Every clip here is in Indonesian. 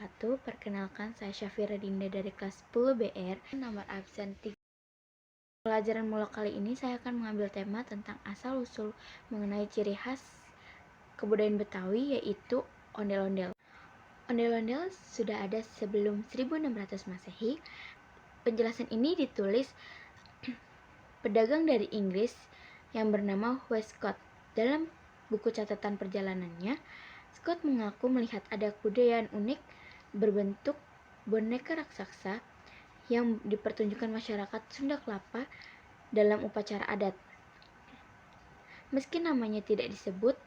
wabarakatuh. Perkenalkan, saya Syafira Dinda dari kelas 10 BR, nomor absen 3. Pelajaran mulai kali ini saya akan mengambil tema tentang asal-usul mengenai ciri khas kebudayaan Betawi, yaitu ondel-ondel. Ondel-ondel sudah ada sebelum 1600 Masehi. Penjelasan ini ditulis pedagang dari Inggris yang bernama Westcott. Dalam buku catatan perjalanannya, Scott mengaku melihat ada kebudayaan unik berbentuk boneka raksasa yang dipertunjukkan masyarakat Sunda Kelapa dalam upacara adat. Meski namanya tidak disebut,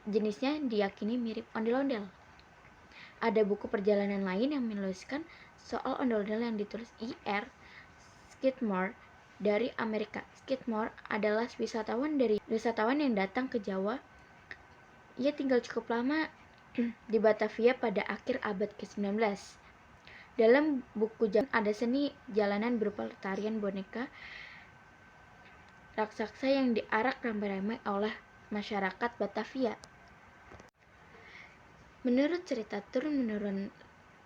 jenisnya diyakini mirip ondel-ondel. Ada buku perjalanan lain yang menuliskan soal ondel-ondel yang ditulis E.R. Skidmore dari Amerika. Skidmore adalah wisatawan yang datang ke Jawa. Ia tinggal cukup lama di Batavia pada akhir abad ke-19. Dalam buku ada seni jalanan berupa tarian boneka raksasa yang diarak ramai-ramai oleh masyarakat Batavia. Menurut cerita turun-menurun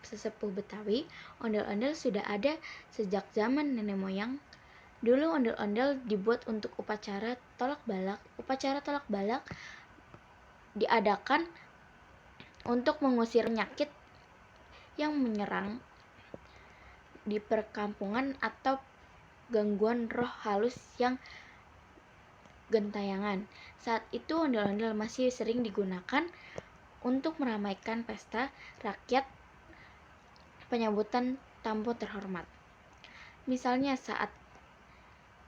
sesepuh Betawi, ondel-ondel sudah ada sejak zaman nenek moyang. Dulu ondel-ondel dibuat untuk upacara tolak balak. Upacara tolak balak diadakan untuk mengusir penyakit yang menyerang di perkampungan atau gangguan roh halus yang gentayangan. Saat itu ondel-ondel masih sering digunakan untuk meramaikan pesta rakyat penyambutan tamu terhormat. Misalnya saat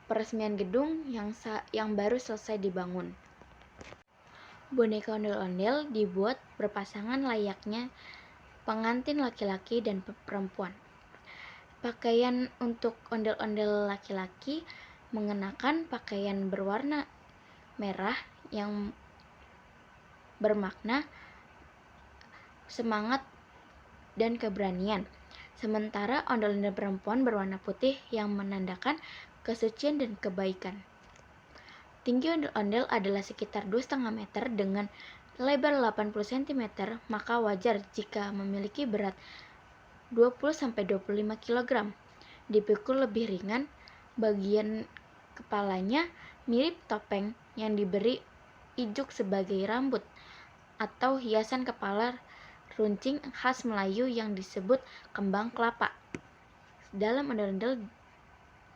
peresmian gedung yang baru selesai dibangun. Boneka ondel-ondel dibuat berpasangan layaknya pengantin laki-laki dan perempuan. Pakaian untuk ondel-ondel laki-laki mengenakan pakaian berwarna merah yang bermakna semangat dan keberanian. Sementara ondel-ondel perempuan berwarna putih yang menandakan kesucian dan kebaikan. Tinggi ondel-ondel adalah sekitar 2,5 meter dengan lebar 80 cm, maka wajar jika memiliki berat 20-25 kg. Dipikul lebih ringan, bagian kepalanya mirip topeng yang diberi ijuk sebagai rambut atau hiasan kepala runcing khas Melayu yang disebut kembang kelapa. Dalam ondel-ondel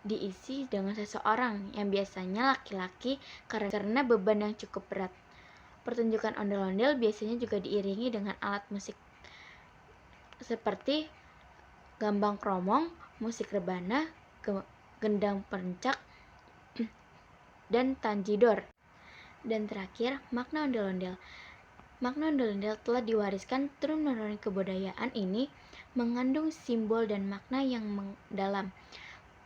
diisi dengan seseorang yang biasanya laki-laki karena beban yang cukup berat. Pertunjukan ondel-ondel biasanya juga diiringi dengan alat musik seperti gambang kromong, musik rebana, gendang pencak, dan tanjidor. Dan terakhir, makna ondel-ondel. Makna ondel-ondel telah diwariskan turun-menurun. Kebudayaan ini mengandung simbol dan makna yang mendalam.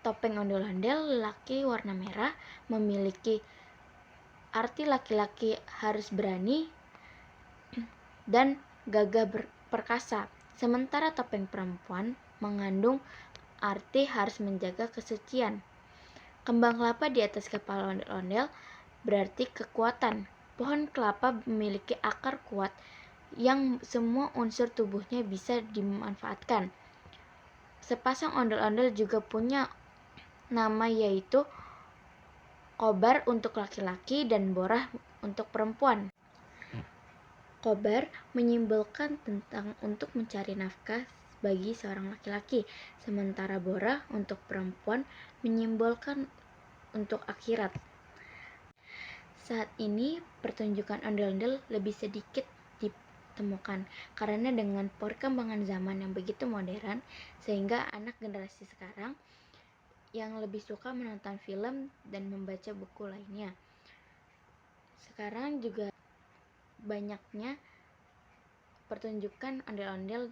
Topeng ondel-ondel laki warna merah memiliki arti laki-laki harus berani dan gagah perkasa, sementara topeng perempuan mengandung arti harus menjaga kesucian. Kembang kelapa di atas kepala ondel-ondel berarti kekuatan. Pohon kelapa memiliki akar kuat yang semua unsur tubuhnya bisa dimanfaatkan. Sepasang ondel-ondel juga punya nama, yaitu Kobar untuk laki-laki dan Borah untuk perempuan. Kobar menyimbolkan tentang untuk mencari nafkah bagi seorang laki-laki, sementara Borah untuk perempuan menyimbolkan untuk akhirat. Saat ini pertunjukan ondel-ondel lebih sedikit ditemukan karena dengan perkembangan zaman yang begitu modern, sehingga anak generasi sekarang yang lebih suka menonton film dan membaca buku lainnya. Sekarang juga banyaknya pertunjukan ondel-ondel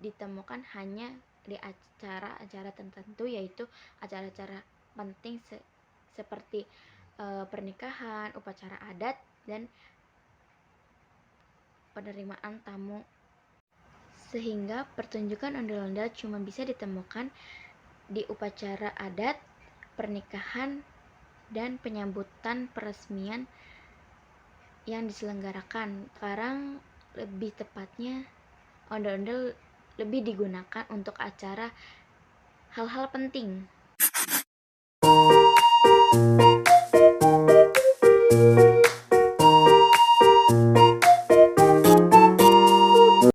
ditemukan hanya di acara-acara tertentu, yaitu acara-acara penting seperti pernikahan, upacara adat, dan penerimaan tamu. Sehingga pertunjukan ondel-ondel cuma bisa ditemukan di upacara adat, pernikahan, dan penyambutan peresmian yang diselenggarakan. Sekarang lebih tepatnya ondel-ondel lebih digunakan untuk acara hal-hal penting